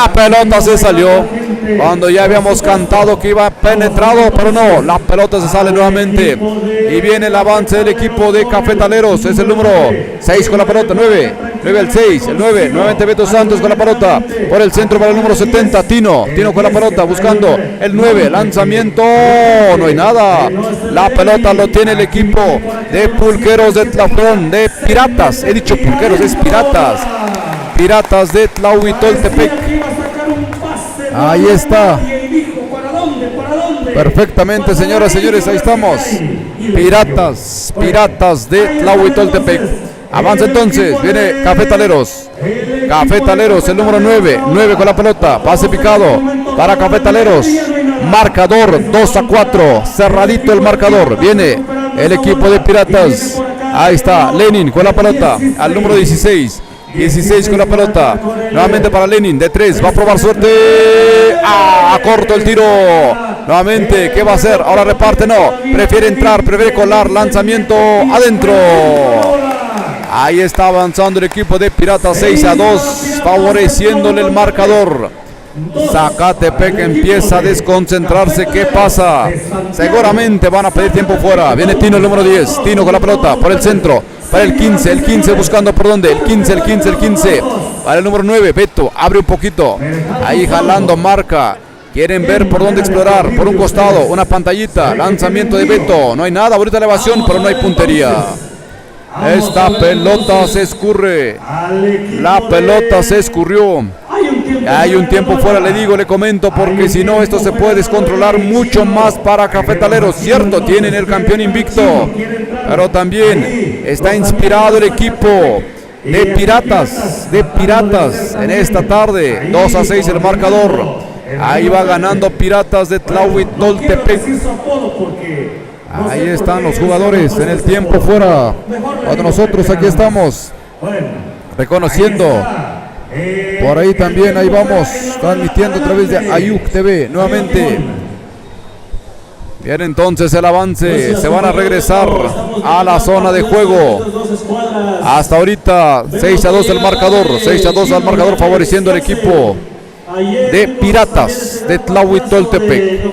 La pelota se salió cuando ya habíamos cantado que iba penetrado, pero no, la pelota se sale nuevamente y viene el avance del equipo de Cafetaleros. Es el número 6 con la pelota, 9 al 6, el 9, nuevamente Beto Santos con la pelota por el centro para el número 70, Tino con la pelota buscando el 9, lanzamiento, no hay nada. La pelota lo tiene el equipo de Pulqueros de Tlafrón, de Piratas, he dicho Pulqueros, es Piratas de Tlahuitoltepec. Ahí está. Perfectamente, señoras y señores, ahí estamos. Piratas de Tlahuitoltepec. Avanza entonces, viene Cafetaleros, el número 9 con la pelota, pase picado para Cafetaleros, marcador 2-4, cerradito el marcador, viene el equipo de Piratas, ahí está Lenin con la pelota, al número 16 con la pelota, nuevamente para Lenin, de 3, va a probar suerte, corto el tiro, nuevamente, ¿qué va a hacer? Ahora reparte, no, prefiere entrar, prefiere colar, lanzamiento adentro. Ahí está avanzando el equipo de Piratas 6-2, favoreciéndole el marcador. Zacatepec empieza a desconcentrarse. ¿Qué pasa? Seguramente van a pedir tiempo fuera. Viene Tino, el número 10. Tino con la pelota por el centro. Para el 15 buscando por dónde. El 15. Para el número 9, Beto. Abre un poquito. Ahí jalando, marca. Quieren ver por dónde explorar. Por un costado, una pantallita. Lanzamiento de Beto. No hay nada. Ahorita elevación, pero no hay puntería. Esta pelota se escurre. La pelota se escurrió. Hay un tiempo fuera, le comento, porque si no esto se puede descontrolar mucho más para Cafetaleros. Cierto, tienen el campeón invicto, pero también está inspirado el equipo de Piratas en esta tarde. 2-6 el marcador. Ahí va ganando Piratas de Tlahuitoltepec. Ahí están los jugadores en el tiempo fuera. Cuando nosotros aquí estamos reconociendo. Por ahí también, ahí vamos, transmitiendo a través de Ayuk TV nuevamente. Bien, entonces el avance, se van a regresar a la zona de juego. Hasta ahorita 6-2 el marcador, 6-2 al marcador, favoreciendo el equipo de Piratas de Tlahuitoltepec.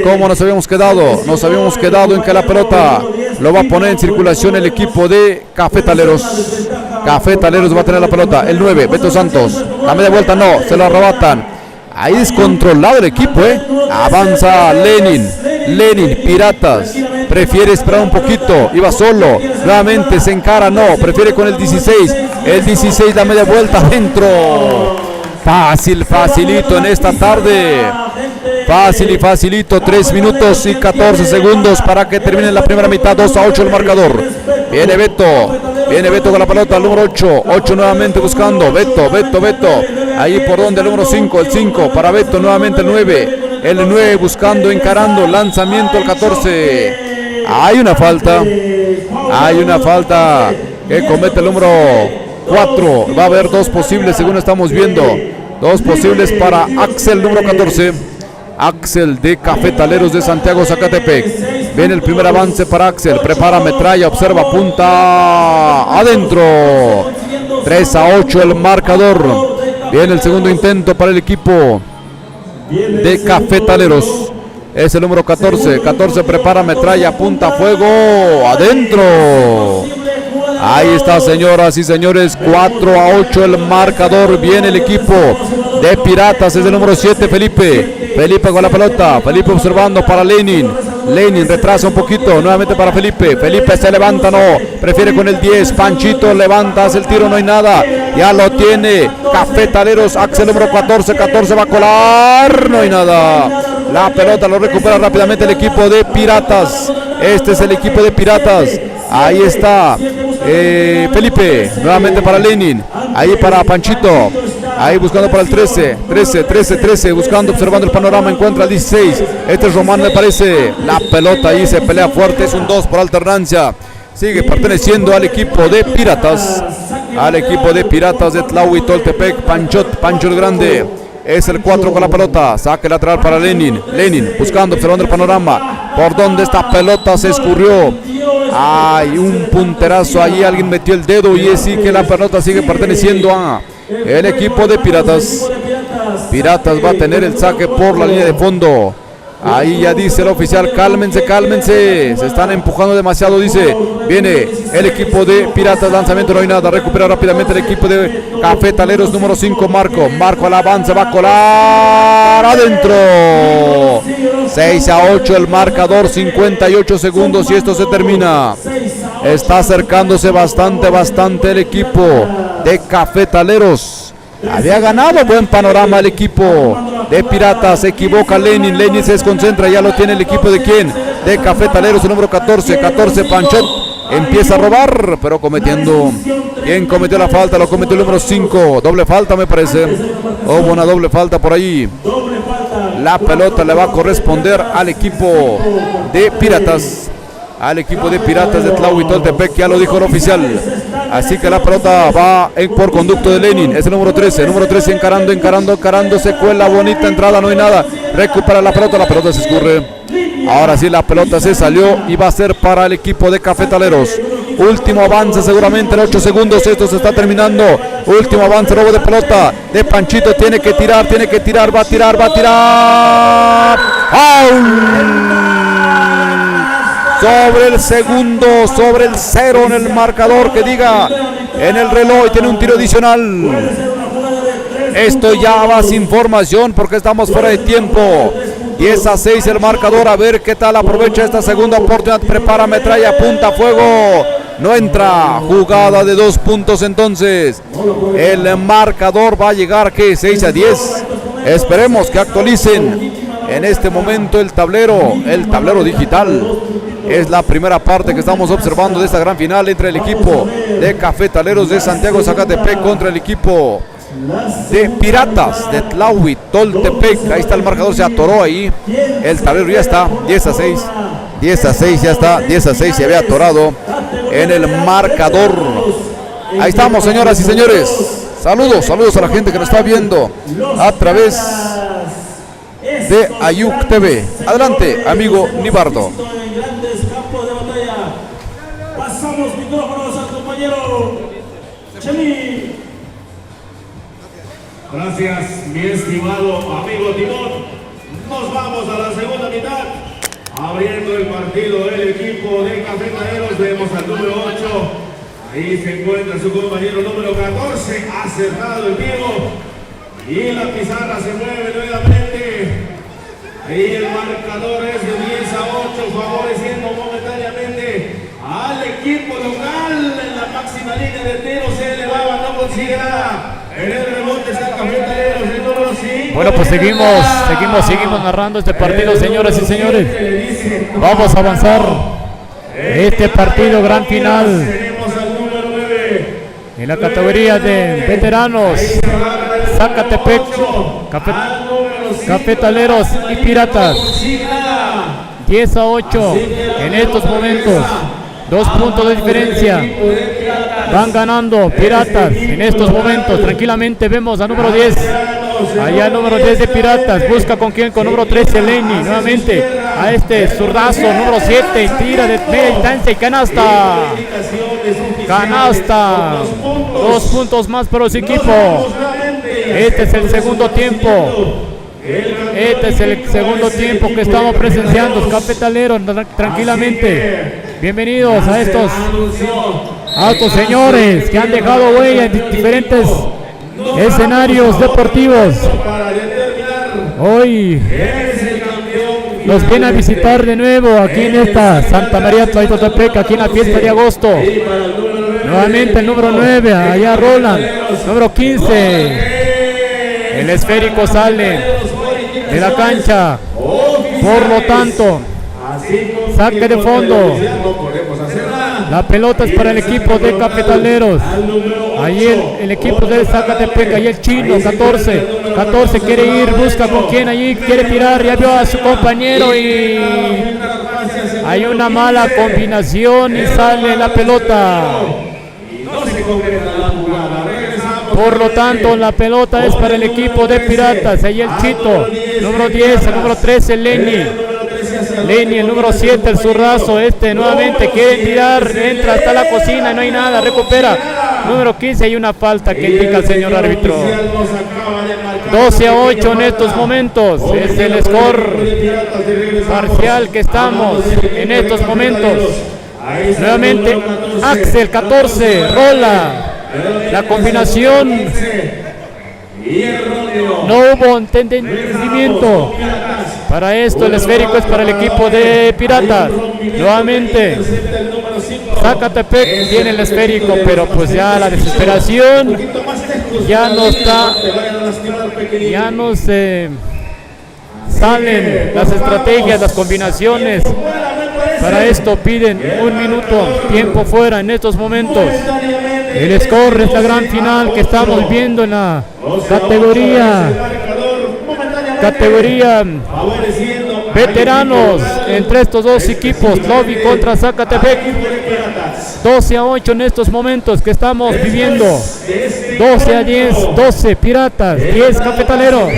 ¿Cómo nos habíamos quedado? Nos habíamos quedado en que la pelota lo va a poner en circulación el equipo de Cafetaleros. Cafetaleros va a tener la pelota, el 9, Beto Santos. La media vuelta no, se lo arrebatan. Ahí descontrolado el equipo, Avanza Lenin, Piratas. Prefiere esperar un poquito, iba solo. Nuevamente se encara, no, prefiere con el 16. El 16, la media vuelta adentro. Facilito en esta tarde. Facilito, 3 minutos y 14 segundos para que termine la primera mitad. 2-8 el marcador. Viene Beto con la pelota, el número 8 nuevamente buscando, Beto. Ahí por donde el número 5, el 5 para Beto, nuevamente el 9 buscando, encarando, lanzamiento el 14. Hay una falta que comete el número 4. Va a haber 2 posibles según estamos viendo. 2 posibles para Axel, número 14. Axel de Cafetaleros de Santiago Zacatepec. Viene el primer avance para Axel. Prepara metralla, observa, punta adentro. 3-8 el marcador. Viene el segundo intento para el equipo de Cafetaleros. Es el número 14. 14 prepara metralla, punta, fuego, adentro. Ahí está, señoras y señores, 4-8 el marcador. Viene el equipo de Piratas, es el número 7, Felipe con la pelota, Felipe observando para Lenin, retrasa un poquito, nuevamente para Felipe se levanta, no, prefiere con el 10, Panchito levanta, hace el tiro, no hay nada, ya lo tiene Cafetaleros, Axel número 14 va a colar, no hay nada. La pelota lo recupera rápidamente el equipo de Piratas. Este es el equipo de Piratas. Ahí está Felipe, nuevamente para Lenin, ahí para Panchito, ahí buscando para el 13, buscando, observando el panorama, encuentra el 16, este es Román me parece, la pelota ahí se pelea fuerte, es un 2 por alternancia, sigue perteneciendo al equipo de Piratas, de Tlahuitoltepec, Pancho el Grande. Es el 4 con la pelota, saque lateral para Lenin, buscando, observando el panorama, por donde esta pelota se escurrió. Hay un punterazo ahí, alguien metió el dedo y es sí que la pelota sigue perteneciendo a el equipo de Piratas. Piratas va a tener el saque por la línea de fondo. Ahí ya dice el oficial, cálmense, cálmense, se están empujando demasiado, dice. Viene el equipo de Piratas, lanzamiento, no hay nada, recupera rápidamente el equipo de Cafetaleros, número 5, Marco al avance, va a colar adentro. 6-8 el marcador, 58 segundos y esto se termina. Está acercándose bastante el equipo de Cafetaleros. Había ganado buen panorama el equipo de Piratas. Se equivoca Lenin se desconcentra. Ya lo tiene el equipo de quién, de Cafetaleros, el número 14 Panchot. Empieza a robar, pero cometiendo. ¿Quién cometió la falta? Lo cometió el número 5. Doble falta, me parece. Hubo una doble falta por ahí. La pelota le va a corresponder al equipo de Piratas. Al equipo de Piratas de Tlahuitoltepec, ya lo dijo el oficial. Así que la pelota va por conducto de Lenin. Es el número 13. El número 13 encarando. Se cuela, bonita entrada, no hay nada. Recupera la pelota se escurre. Ahora sí la pelota se salió y va a ser para el equipo de Cafetaleros. Último avance seguramente en 8 segundos. Esto se está terminando. Último avance, robo de pelota de Panchito. Tiene que tirar. Va a tirar. ¡Foul! Sobre el segundo, sobre el 0 en el marcador que diga en el reloj, y tiene un tiro adicional. Esto ya va sin formación porque estamos fuera de tiempo. 10-6 el marcador, a ver qué tal aprovecha esta segunda oportunidad. Prepara, metralla, apunta, fuego. No entra, jugada de 2 puntos entonces. El marcador va a llegar, ¿qué? 6-10. Esperemos que actualicen en este momento el tablero digital. Es la primera parte que estamos observando de esta gran final entre el equipo de Cafetaleros de Santiago Zacatepec contra el equipo de Piratas de Tlahuitoltepec. Ahí está el marcador, se atoró ahí. El tablero ya está, 10-6. 10-6 ya está, 10-6 se había atorado en el marcador. Ahí estamos, señoras y señores. Saludos a la gente que nos está viendo a través de Ayuc TV. Adelante, amigo Nibardo. Pasamos micrófonos al compañero Chemi. Gracias, mi estimado amigo Timón. Nos vamos a la segunda mitad. Abriendo el partido el equipo de Cafetaleros. Vemos al número 8. Ahí se encuentra su compañero número 14. Ha cerrado el Diego. Y la pizarra se mueve nuevamente. Ahí el marcador es de 10-8, favoreciendo momentáneamente al equipo local. En la máxima línea de tiro se elevaba, no consigue nada. En el rebote está Cafetaleros, el número 5. Bueno, pues seguimos narrando este partido, señoras y señores. Vamos a avanzar este partido gran final en la categoría de veteranos. Zacatepec, Cafetaleros y Piratas. 10-8 en estos momentos. 2 puntos de diferencia. Van ganando Piratas en estos momentos. Tranquilamente vemos a número 10. Allá el número 10 de Piratas. Busca con quién, con número 13 Lenny. Nuevamente a este zurdazo. Número 7. Tira de media distancia y canasta. Canasta. 2 puntos más para su equipo. Este es el segundo tiempo. Este es el segundo tiempo que estamos presenciando. Cafetaleros, tranquilamente. Bienvenidos a estos señores que han dejado huella en diferentes escenarios deportivos. Hoy nos viene a visitar de nuevo aquí en esta Santa María Tlahuitoltepec, aquí en la fiesta de agosto. Nuevamente el número 9, allá Roland. Número 15. El esférico sale de la cancha. Por lo tanto, saque de fondo. La pelota es para el equipo de Cafetaleros. Ahí el equipo de Zacatepec, ahí el chino, 14 quiere ir, busca con quién allí, quiere tirar, ya vio a su compañero y hay una mala combinación y sale la pelota. Por lo tanto, la pelota es para el equipo de Piratas. Ahí el Chito, número 10, el número 13, Lenny, el número 7, el zurrazo. Nuevamente quiere tirar, entra hasta la cocina, no hay nada, recupera. Número 15, hay una falta que indica el señor árbitro. 12-8 en estos momentos. Es el score parcial que estamos en estos momentos. Nuevamente Axel 14, rola. La combinación. No hubo entendimiento. Para esto el esférico es para el equipo de Piratas. Nuevamente Zacatepec tiene el esférico, pero pues ya la desesperación ya no está, ya no se salen las estrategias, las combinaciones. Para esto piden 1 minuto, tiempo fuera en estos momentos. El score es la gran final que estamos viendo en la categoría veteranos entre estos dos equipos, Lobby contra Zacatepec. 12-8 en estos momentos que estamos viviendo. 12-10, 12 Piratas, 10 Cafetaleros.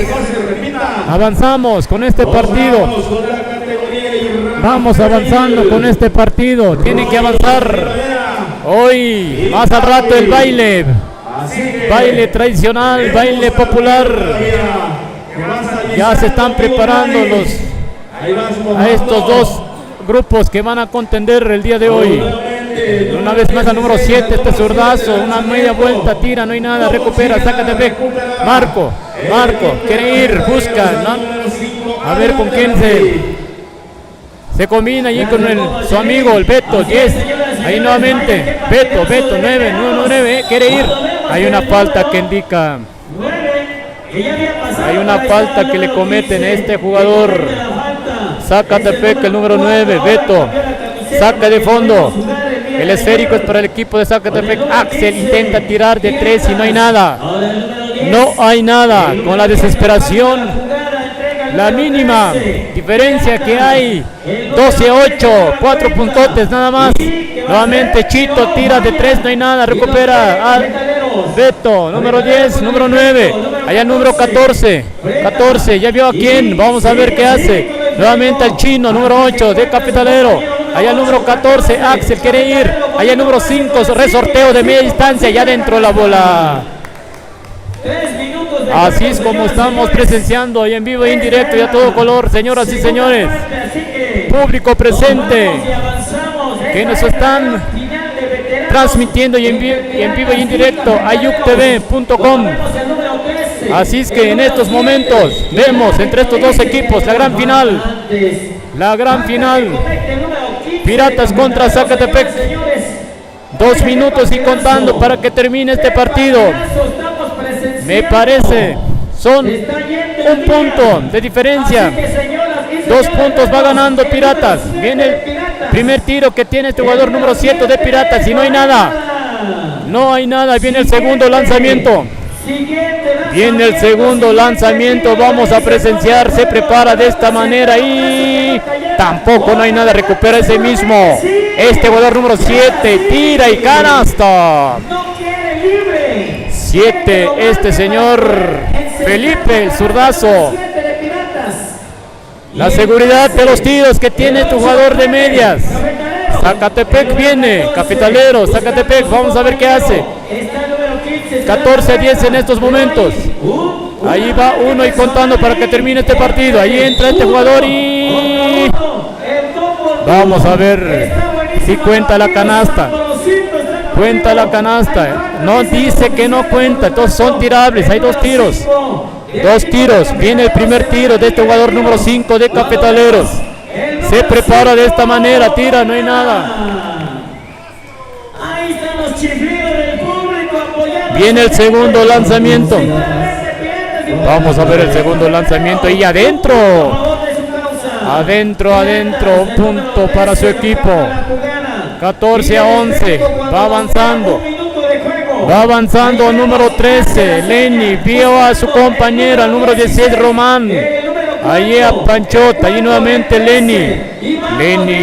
Avanzamos con este partido. Vamos avanzando con este partido. Tiene que avanzar. Hoy, más al rato el baile. Baile tradicional, baile popular. Ya se están preparando a estos dos grupos que van a contender el día de hoy. Una vez más al número 7, este zurdazo, una media vuelta, tira, no hay nada, recupera, Zacatepec. Marco, quiere ir, busca, ¿no? A ver con quién se combina allí con su amigo, el Beto, 10. Ahí nuevamente, Beto, 9, quiere ir. Hay una falta que indica. Hay una falta que le cometen a este jugador. Zacatepec, el número 9, Beto. Saca de fondo. El esférico es para el equipo de Zacatepec. Axel intenta tirar de 3 y no hay nada. No hay nada. Con la desesperación, la mínima diferencia que hay. 12-8, 4 puntotes nada más. Nuevamente Chito tira de 3, no hay nada. Recupera al Beto, número 10, número 9. Allá el número 14, ya vio a quién. Vamos a ver qué hace. Nuevamente al chino, número 8 de Cafetalero. Allá el número 14, Axel quiere ir. Allá el número 5, resorteo de media distancia. Ya dentro de la bola. Así es como estamos presenciando y en vivo e indirecto y a todo color, señoras y señores. Público presente que nos están transmitiendo y en vivo y en directo a yuctv.com. Así es que en estos momentos vemos entre estos dos equipos la gran final. Piratas contra Zacatepec. 2 minutos y contando para que termine este partido. Me parece son 1 punto de diferencia. 2 puntos va ganando Piratas. Viene el primer tiro que tiene este jugador número 7 de Piratas y no hay nada. Viene el segundo lanzamiento. Vamos a presenciar. Se prepara de esta manera y tampoco no hay nada. Recupera ese mismo. Este jugador número 7 tira y canasta. 7, este señor Felipe, el zurdazo. La seguridad de los tiros que tiene tu jugador de medias. Zacatepec viene, Cafetalero, Zacatepec, vamos a ver qué hace. 14-10 en estos momentos. Ahí va uno y contando para que termine este partido. Ahí entra este jugador y vamos a ver si cuenta la canasta. No dice que no cuenta, entonces son tirables. Hay 2 tiros. Viene el primer tiro de este jugador número 5 de Cafetaleros. Se prepara de esta manera, tira, no hay nada. Viene el segundo lanzamiento. Vamos a ver el segundo lanzamiento y adentro. Un punto para su equipo. 14-11, va avanzando número 13, Lenny, vio a su compañero, al número 16, Román, ahí a Panchota, ahí nuevamente Lenny,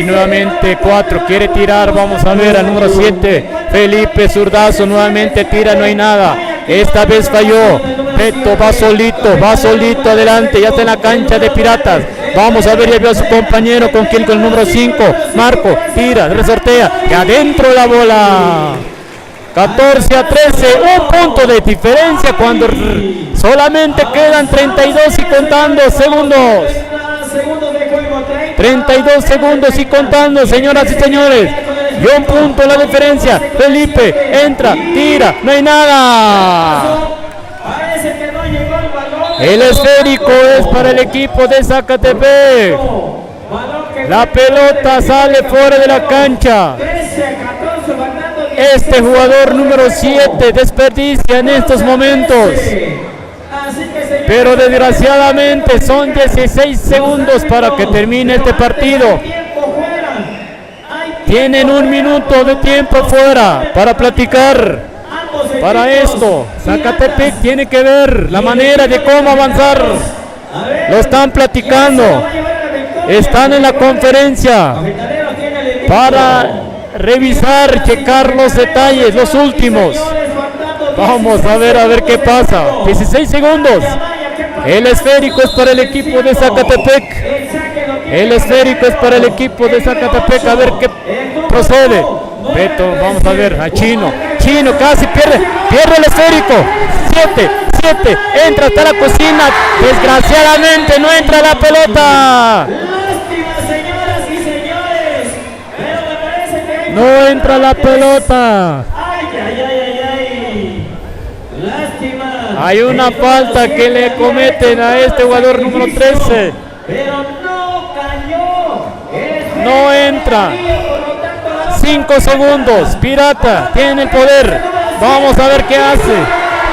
nuevamente 4, quiere tirar, vamos a ver al número 7, Felipe zurdazo, nuevamente tira, no hay nada, esta vez falló, Beto va solito adelante, ya está en la cancha de Piratas. Vamos a ver, ya vio a su compañero con el número 5, Marco, tira, resortea, y adentro la bola. 14-13, un punto de diferencia cuando solamente quedan 32 y contando segundos. 32 segundos y contando, señoras y señores. Y un punto la diferencia. Felipe entra, tira, no hay nada. El esférico es para el equipo de Zacatepec. La pelota sale fuera de la cancha. Este jugador número 7 desperdicia en estos momentos. Pero desgraciadamente son 16 segundos para que termine este partido. Tienen un minuto de tiempo fuera para platicar. Para esto, Zacatepec tiene que ver la manera de cómo avanzar. Lo están platicando. Están en la conferencia para revisar, checar los detalles, los últimos. Vamos a ver qué pasa. 16 segundos. El esférico es para el equipo de Zacatepec. El esférico es para el equipo de Zacatepec. A ver qué procede. Beto, vamos a ver a Chino. Chino casi pierde el esférico. 7, entra hasta la cocina. Desgraciadamente no entra la pelota. No entra la pelota. Hay una falta que le cometen a este jugador número 13. No entra. 5 segundos. Pirata tiene el poder. Vamos a ver qué hace.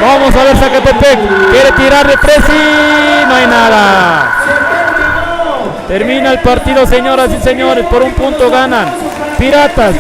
Vamos a ver Zacatepec. Quiere tirar de 3 y no hay nada. Termina el partido, señoras y señores. Por un punto ganan Piratas.